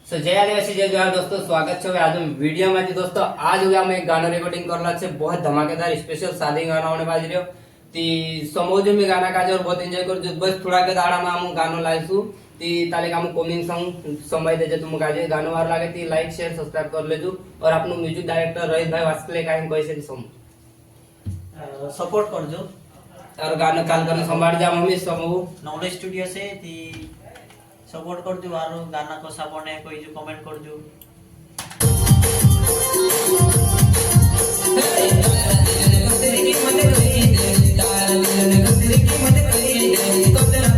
सो जय आदिवासी जय जोहार दोस्तों, स्वागत है आज वीडियो में। दोस्तों आज हुआ मैं गाना रिकॉर्डिंग करला छे, बहुत धमाकेदार स्पेशल शादी गाना होने बाज रह्यो ती समोजो में गाना काजे और बहुत एंजॉय कर बस थोड़ा के दाड़ा में हम गानो लाइसु ती ताले का हम कमिंग सॉन्ग समय दे जे तुम काजे गानो वार लागे ती लाइक शेयर सब्सक्राइब कर लेजो और आपनो म्यूजिक डायरेक्टर रहीश भाई वास्कले काई कहि से सम सपोर्ट करजो और गाना काल करने संभाळ जा मम्मी समूह नॉलेज स्टूडियो से ती सपोर्ट करजो आरो गाना को साबने कोई जो कमेंट करजो। तेरे की मत करी दे तार की मत करी दे